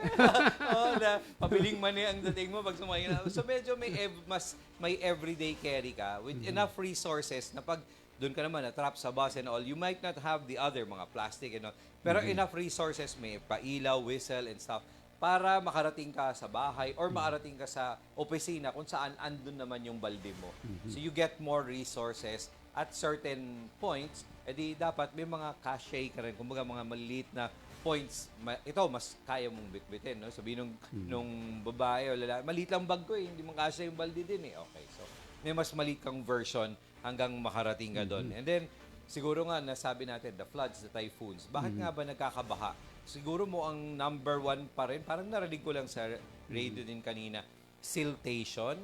Oo, na pabiling mani ang dating mo pag sumayin na. So, medyo may everyday carry ka with enough resources na pag doon ka naman na-trap sa bus and all, you might not have the other mga plastic and all. Pero enough resources, may pailaw, whistle, and stuff para makarating ka sa bahay or makarating ka sa opisina kung saan andun naman yung balde mo. So you get more resources at certain points, edi dapat may mga cachet ka rin. Kumbaga mga maliliit na points, ito mas kaya mong bitbitin. No? Sabihin nung babae o lalaki, maliit lang bag ko eh, hindi mo kasya yung balde din eh. Okay, so may mas maliit kang version hanggang makarating ka doon. And then, siguro nga, nasabi natin, the floods, the typhoons. Bakit nga ba nagkakabaha? Siguro mo ang number one pa rin, parang narinig ko lang sa radio din kanina, siltation.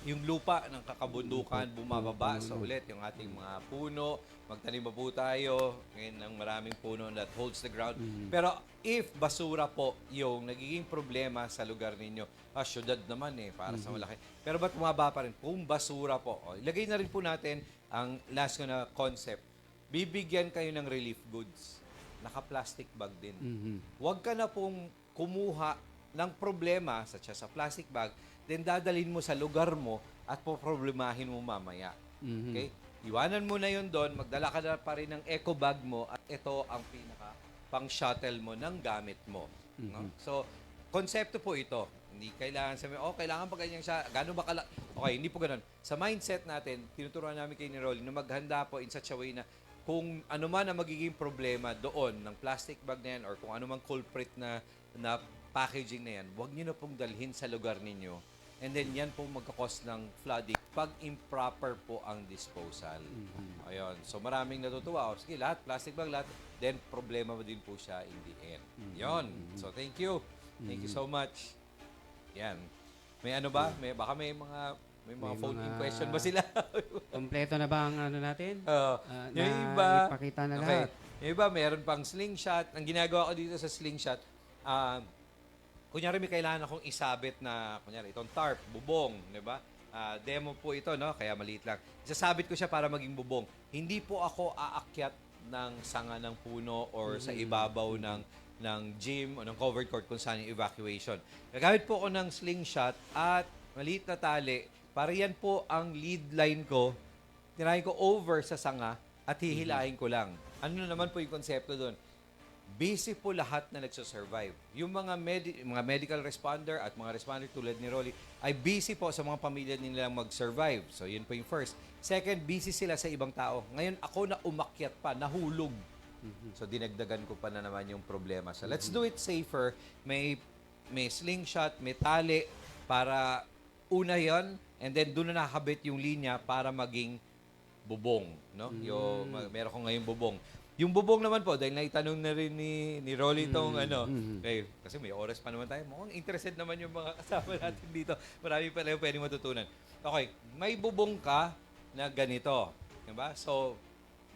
Yung lupa ng kakabundukan bumababa sa ulit yung ating mga puno. Magtanim pa po tayo ngayon ng maraming puno that holds the ground. Pero if basura po yung nagiging problema sa lugar ninyo, syudad naman eh, para sa malaki. Pero ba't bumaba pa rin? Kung basura po. Ilagay na rin po natin ang last ko na concept. Bibigyan kayo ng relief goods. Naka-plastic bag din. Huwag ka na pong kumuha ng problema sa plastic bag, then dadalhin mo sa lugar mo at poproblemahin mo mamaya. Okay? Iwanan mo na yun doon, magdala ka na pa rin ng eco bag mo at ito ang pinaka pang-shuttle mo ng gamit mo. No? So, konsepto po ito. Hindi kailangan sabihin, kailangan pa ganyan siya. Gano'n ba Okay, hindi po ganun. Sa mindset natin, tinuturuan namin kay ni Rolly na maghanda po in such a way na kung ano man ang magiging problema doon ng plastic bag na yan or kung ano mang culprit na packaging na yan, huwag nyo na pong dalhin sa lugar ninyo. And then yan po magkakos ng flooding pag improper po ang disposal. Ayun. So maraming natutuwa. Sige, lahat, plastic bag, lahat. Then problema mo din po siya in the end. Yun. So thank you. Thank you so much. Yan. May ano ba? Baka may mga May phone-in mga- question ba sila? Kompleto na ba ang ano natin? Yung Na iba, ipakita na okay. lahat. Yung iba, meron pang slingshot. Ang ginagawa ko dito sa slingshot, kunyari may kailangan akong isabit na, kunyari itong tarp, bubong, di ba? Demo po ito, no? Kaya maliit lang. Isasabit ko siya para maging bubong. Hindi po ako aakyat ng sanga ng puno or sa ibabaw ng gym o ng covered court kung saan yung evacuation. Gagamit po ako ng slingshot at maliit na tali. Para yan po ang lead line ko. Tirahin ko over sa sanga at hihilahin ko lang. Ano naman po yung konsepto doon? Busy po lahat na nagsusurvive. Yung mga medical responder at mga responder tulad ni Rolly ay busy po sa mga pamilya nilang mag-survive. So, yun po yung first. Second, busy sila sa ibang tao. Ngayon, ako na umakyat pa, nahulog. So, dinagdagan ko pa na naman yung problema. So, let's do it safer. May slingshot, may tali para una yon and then doon na nakakabit yung linya para maging bubong. No? Meron ko ngayon bubong. Yung bubong naman po, dahil naitanong na rin ni Rolly itong kasi may oras pa naman tayo. Mukhang interested naman yung mga kasama natin dito. Marami pa lang pwedeng matutunan. Okay, may bubong ka na ganito. Diba? So,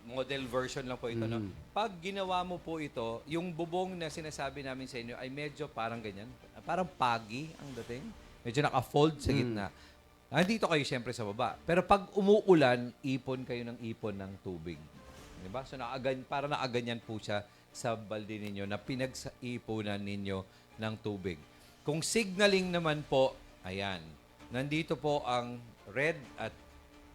model version lang po ito. No? Pag ginawa mo po ito, yung bubong na sinasabi namin sa inyo ay medyo parang ganyan. Parang pagi ang dating. Medyo naka-fold sa gitna. Nandito kayo siyempre sa baba. Pero pag umuulan, ipon kayo ng ipon ng tubig. Diba? So para nakaganyan po siya sa balde ninyo na pinag-ipunan ninyo ng tubig. Kung signaling naman po, ayan, nandito po ang red at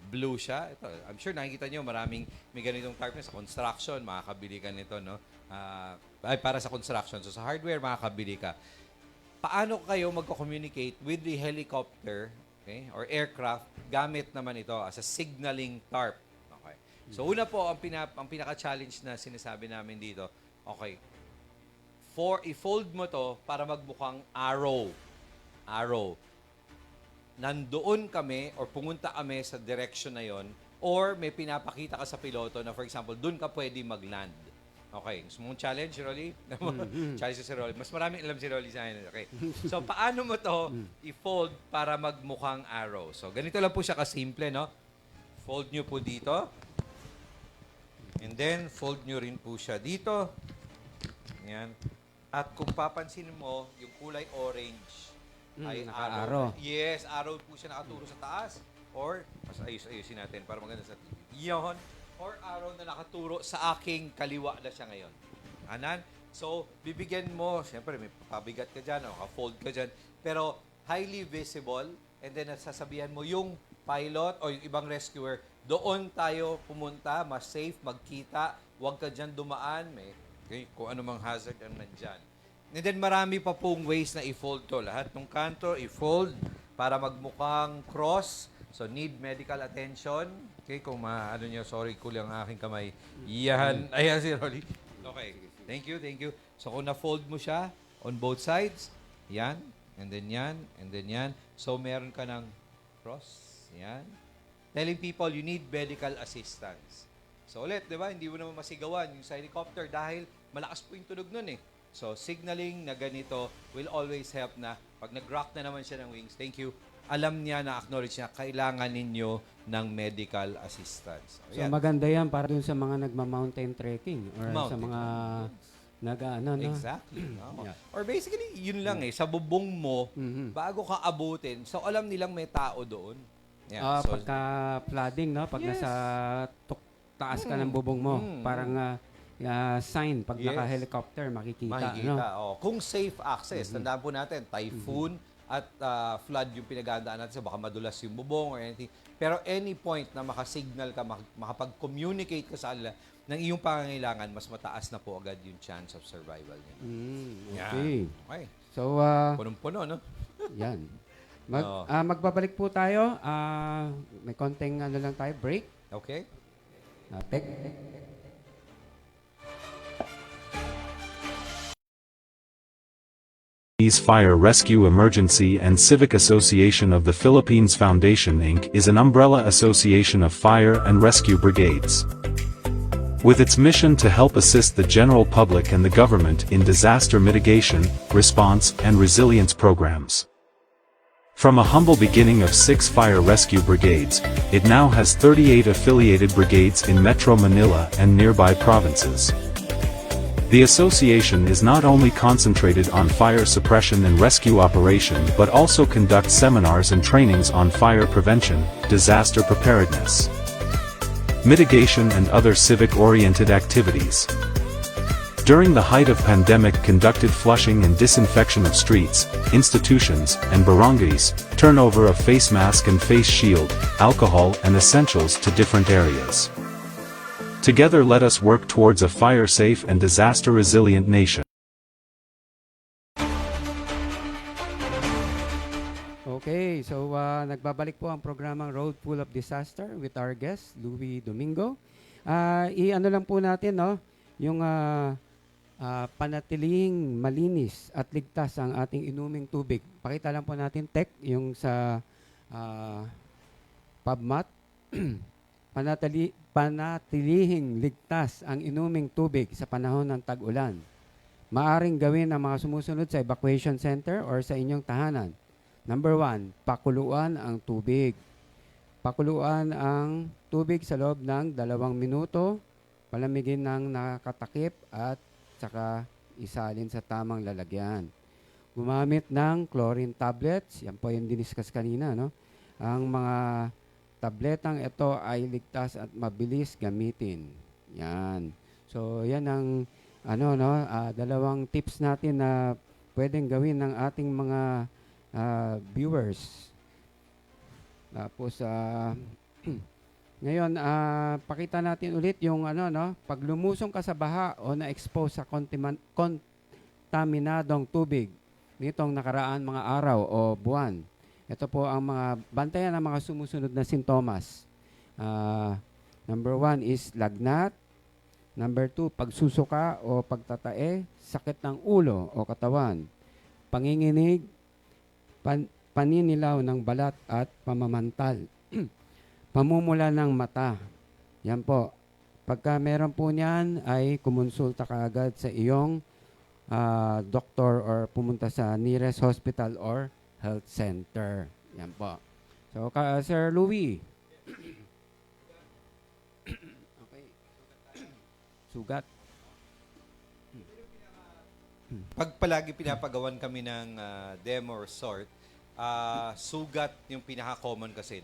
blue siya. Ito, I'm sure nakikita nyo, may ganitong tarp na sa construction, makakabili ka nito, no? Ay, para sa construction. So, sa hardware, makakabili ka. Paano kayo magko-communicate with the helicopter, okay, or aircraft gamit naman ito as a signaling tarp? Okay. So, una po, ang pinaka-challenge na sinasabi namin dito, okay, i-fold mo to para magmukhang arrow. Arrow. Nandoon kami or pumunta kami sa direction na yon, or may pinapakita ka sa piloto na, for example, doon ka pwede mag-land. Okay. Gusto mong challenge, Rolly? Challenge si Rolly. Mas maraming alam si Rolly sa akin. Okay. So, paano mo to i-fold para magmukhang arrow? So, ganito lang po siya kasimple, no? Fold nyo po dito. And then, fold nyo rin po siya dito. Yan. At kung papansin mo, yung kulay orange ay naka-arrow. Yes, arrow po siya nakaturo sa taas. Or, mas ayusin natin para maganda sa TV. Yun. Or arrow na nakaturo sa aking kaliwa na siya ngayon. Anan? So, bibigyan mo, siyempre may pabigat ka dyan, o ka-fold ka dyan, pero highly visible, and then sasabihan mo yung pilot o yung ibang rescuer, doon tayo pumunta, mas safe, magkita, huwag ka dyan dumaan, okay, kung ano mang hazard ang nandyan. And then marami pa pong ways na i-fold to. Lahat ng kanto, i-fold para magmukhang cross. So, need medical attention. Okay, kung ano nyo, sorry, kulang ang aking kamay. Yan. Ayan si Rolly. Okay. Thank you, thank you. So, kung na-fold mo siya on both sides, yan, and then yan, and then yan. So, meron ka ng cross. Yan. Telling people you need medical assistance. So, ulit, di ba? Hindi mo naman masigawan yung sa helicopter dahil malakas po yung tunog nun eh. So, signaling na ganito will always help na pag nag-rock na naman siya ng wings, thank you, alam niya na acknowledge niya, kailangan ninyo ng medical assistance. So, maganda yan para dun sa mga nagma-mountain trekking or sa mga no? Exactly. Yeah. Or basically, yun lang sa bubong mo, bago ka abutin, so alam nilang may tao doon. Yeah, so, pagka-flooding, no? Pag nasa taas ka ng bubong mo, parang sign, pag naka-helicopter, makikita. No? Kung safe access, tandaan po natin, typhoon at flood yung pinagandaan natin, so baka madulas yung bubong or anything. Pero any point na makasignal ka, makapag-communicate ka sa kanila ng iyong pangangailangan, mas mataas na po agad yung chance of survival niya. Okay. Okay. So, punong-puno, no? yan. Magbabalik po tayo. May konting lang tayo, break. Okay. Tek. Fire Rescue Emergency and Civic Association of the Philippines Foundation Inc. is an umbrella association of fire and rescue brigades. With its mission to help assist the general public and the government in disaster mitigation, response, and resilience programs. From a humble beginning of 6 fire rescue brigades, it now has 38 affiliated brigades in Metro Manila and nearby provinces. The association is not only concentrated on fire suppression and rescue operation but also conducts seminars and trainings on fire prevention, disaster preparedness, mitigation and other civic-oriented activities. During the height of pandemic conducted flushing and disinfection of streets, institutions, and barangays, turnover of face mask and face shield, alcohol and essentials to different areas. Together let us work towards a fire-safe and disaster-resilient nation. Okay, so nagbabalik po ang programang Road Full of Disaster with our guest, Louie Domingo. I-ano lang po natin, no, yung panatiling malinis at ligtas ang ating inuming tubig. Pakita lang po natin, Tek, yung sa PubMat. Panatilihing ligtas ang inuming tubig sa panahon ng tag-ulan. Maaring gawin ang mga sumusunod sa evacuation center or sa inyong tahanan. Number 1, pakuluan ang tubig. Pakuluan ang tubig sa loob ng 2 minuto, palamigin ng nakatakip at saka isalin sa tamang lalagyan. Gumamit ng chlorine tablets, yan po yung diniscuss kanina, no? Ang mga tabletang ito ay ligtas at mabilis gamitin. Yan. So, yan ang 2 tips natin na pwedeng gawin ng ating mga viewers. Tapos, Ngayon, pakita natin ulit yung ano, no? Pag lumusong ka sa baha o na-expose sa kontaminadong tubig nitong nakaraan mga araw o buwan. Ito po ang mga bantayan ng mga sumusunod na sintomas. Number 1 is lagnat. Number 2, pagsusuka o pagtatae, sakit ng ulo o katawan, panginginig, paninilaw ng balat at pamamantal, pamumula ng mata. Yan po. Pagka meron po niyan, ay kumonsulta ka agad sa iyong doktor or pumunta sa nearest hospital or health center. Yan po. So, Sir Louie. Okay. Sugat. Pag palagi pinapagawan kami ng demo or sort, sugat yung pinaka-common kasi.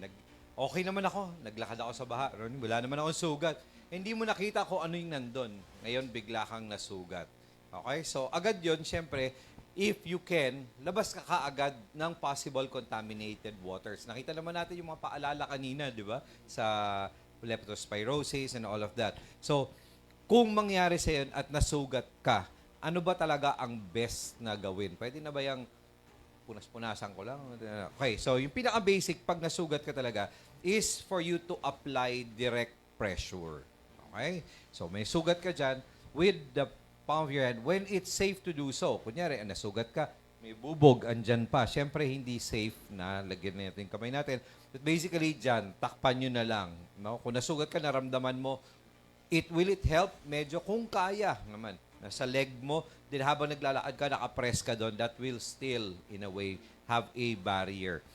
Okay naman ako, naglakad ako sa baha, wala naman akong sugat. Hindi mo nakita kung ano yung nandun. Ngayon, bigla kang nasugat. Okay? So, agad yon syempre, if you can, labas ka kaagad ng possible contaminated waters. Nakita naman natin yung mga paalala kanina, di ba? Sa leptospirosis and all of that. So, kung mangyari sa yun at nasugat ka, ano ba talaga ang best na gawin? Pwede na ba yung punas-punasan ko lang? Okay, so yung pinaka-basic pag nasugat ka talaga is for you to apply direct pressure. Okay? So may sugat ka dyan with the palm of your hand when it's safe to do so. Kunyari, nasugat ka, may bubog, andyan pa. Siyempre, hindi safe na lagyan natin yung kamay natin. But basically, dyan, takpan nyo na lang. No? Kung nasugat ka, naramdaman mo, will it help? Medyo kung kaya naman. Nasa leg mo, din habang naglalakad ka, nakapress ka doon, that will still, in a way, have a barrier.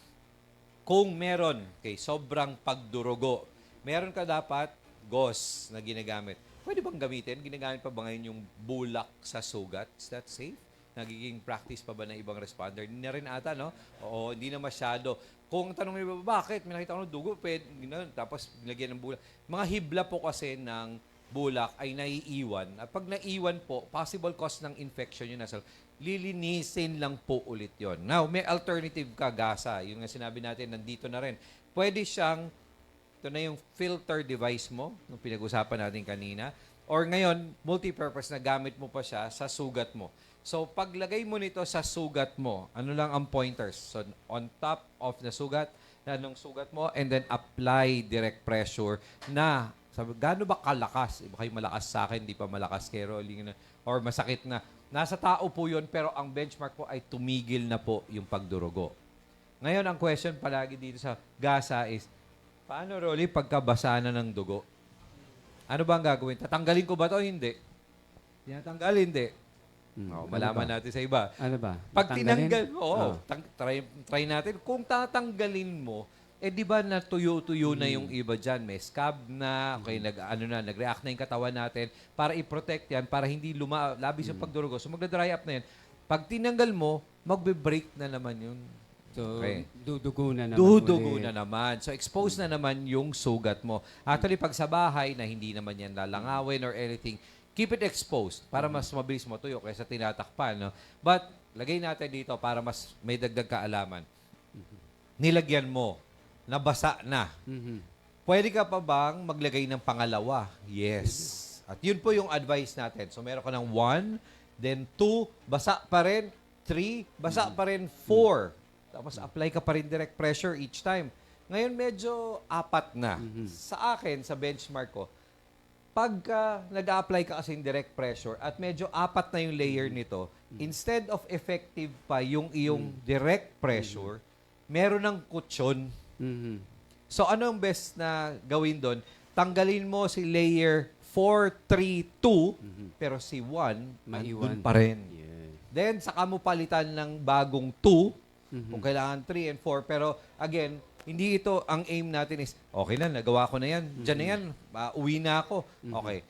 Kung meron, sobrang pagdurugo, meron ka dapat gauze na ginagamit. Pwede bang gamitin? Ginagamit pa ba ngayon yung bulak sa sugat? Is that safe? Nagiging practice pa ba ng ibang responder? Hindi na rin ata, no? Oo, hindi na masyado. Kung tanong mo, bakit? May nakita ko ng dugo, pwede, tapos nilagyan ng bulak. Mga hibla po kasi ng bulak ay naiiwan. At pag naiwan po, possible cause ng infection yun nasa lilinisin lang po ulit yon. Now, may alternative ka, gasa. Yung nga sinabi natin, nandito na rin. Pwede siyang, ito na yung filter device mo, yung pinag-usapan natin kanina. Or ngayon, multi-purpose na gamit mo pa siya sa sugat mo. So, paglagay mo nito sa sugat mo, ano lang ang pointers? So, on top of the sugat, anong sugat mo, and then apply direct pressure na sabi, gaano ba kalakas? Iba kayo malakas sa akin, di pa malakas kay Rolling na, or masakit na. Nasa tao po yun, pero ang benchmark po ay tumigil na po yung pagdurugo. Ngayon, ang question palagi dito sa gasa is, paano, Rolly, pagkabasa na ng dugo? Ano ba ang gagawin? Tatanggalin ko ba ito o hindi? Tinatanggal, hindi. Malaman natin sa iba. Ano ba? Pag Tanggalin? tinanggal, try natin. Kung tatanggalin mo, di ba natuyo-tuyo na yung iba dyan? May scab na, nag-react na yung katawan natin para i-protect yan, para hindi labis yung pagdurugo. So, magda-dry up na yan. Pag tinanggal mo, magbe-break na naman yun. So, Okay. dudugo na naman Dudugo ulit. na naman. So, expose na naman yung sugat mo. Actually, pag sa bahay na hindi naman yan lalangawin or anything, keep it exposed para mas mabilis mo tuyo kaysa tinatakpan. No? But, lagay natin dito para mas may dagdag kaalaman. Nilagyan mo. Nabasa na. Pwede ka pa bang maglagay ng pangalawa? Yes. At yun po yung advice natin. So, meron ka ng 1, then 2, basa pa rin, 3, basa pa rin, 4. Tapos, apply ka pa rin direct pressure each time. Ngayon, medyo 4 na. Sa akin, sa benchmark ko, pagka nag-apply ka kasi direct pressure at medyo 4 na yung layer nito, instead of effective pa yung iyong direct pressure, meron ng kutsyon. So, ano ang best na gawin doon? Tanggalin mo si layer 4, 3, 2, pero si 1, maiwan pa rin. Yes. Then, saka mo palitan ng bagong 2, kung kailangan 3 and 4. Pero, again, hindi ito, ang aim natin is, okay na, nagawa ko na yan. Diyan na yan, uwi na ako. Okay.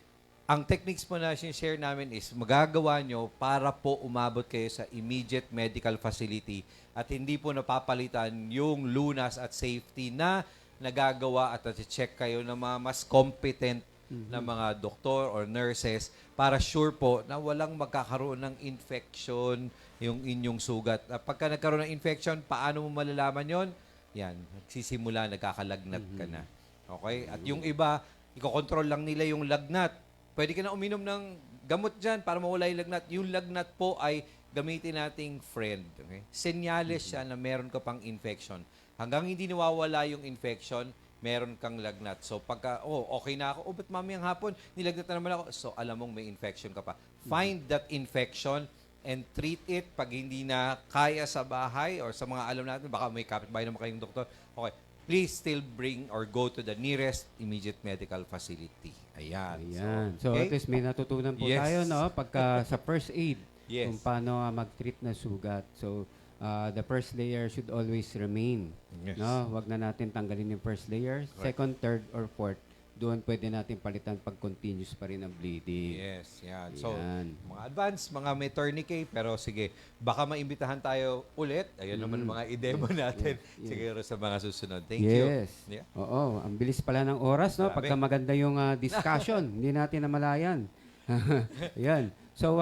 Ang techniques po na share namin is magagawa nyo para po umabot kayo sa immediate medical facility at hindi po napapalitan yung lunas at safety na nagagawa at check kayo ng mga mas competent na mga doktor or nurses para sure po na walang magkakaroon ng infection yung inyong sugat. At pagka nagkaroon ng infection, paano mo malalaman yon? Yan, nagsisimula, nagkakalagnat ka na. Okay? At yung iba, ikokontrol lang nila yung lagnat. Pwede ka na uminom ng gamot dyan para mawala yung lagnat. Yung lagnat po ay gamitin nating friend. Okay? Senyales siya na meron ka pang infection. Hanggang hindi nawawala yung infection, meron kang lagnat. So pagka, okay na ako, ba't mamayang hapon, nilagnat na naman ako. So alam mong may infection ka pa. Find that infection and treat it. Pag hindi na kaya sa bahay or sa mga alam natin, baka may kapitbahay naman kayong doktor. Okay, please still bring or go to the nearest immediate medical facility. Ayan. Ayan. So, okay? at least may natutunan po Yes. tayo, no? Pagka sa first aid, Yes. kung paano mag-treat na sugat. So, the first layer should always remain. Yes. No? Wag na natin tanggalin yung first layer. Correct. Second, third, or fourth, doon pwede natin palitan pag continuous pa rin ang bleeding. Yes, yan. So, Yan. mga advance, mga may tourniquet, pero sige, baka maimbitahan tayo ulit. Ayun naman mga i-demo natin siguro sa mga susunod. Thank you. Yes. Yeah. Oo, ang bilis pala ng oras, no? Grabe. Pagka maganda yung discussion, hindi natin namalayan. Yan. So,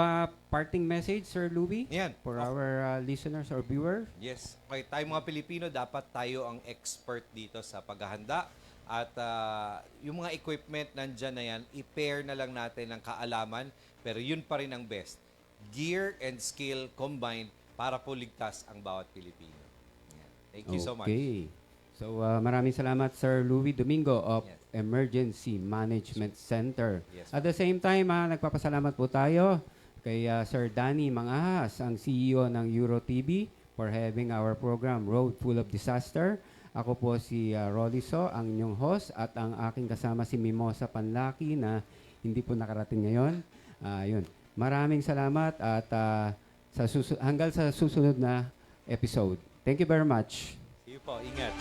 parting message, Sir Louie, Yan. for our listeners or viewer. Yes. Okay, tayo mga Pilipino, dapat tayo ang expert dito sa paghahanda. At yung mga equipment nandyan na yan, i-pair na lang natin ng kaalaman. Pero yun pa rin ang best. Gear and skill combined para po ligtas ang bawat Pilipino. Yan. Thank you so much. Okay. So, maraming salamat, Sir Louie Domingo of Yes. Emergency Management Center. Yes, At the same time, nagpapasalamat po tayo kay Sir Danny Mangahas, ang CEO ng EuroTV, for having our program Road Full of Disaster. Ako po si Rolly So, ang inyong host, at ang aking kasama si Mimosa Panlaki na hindi po nakarating ngayon. Yun. Maraming salamat at hanggang sa susunod na episode. Thank you very much. See you po. Ingat.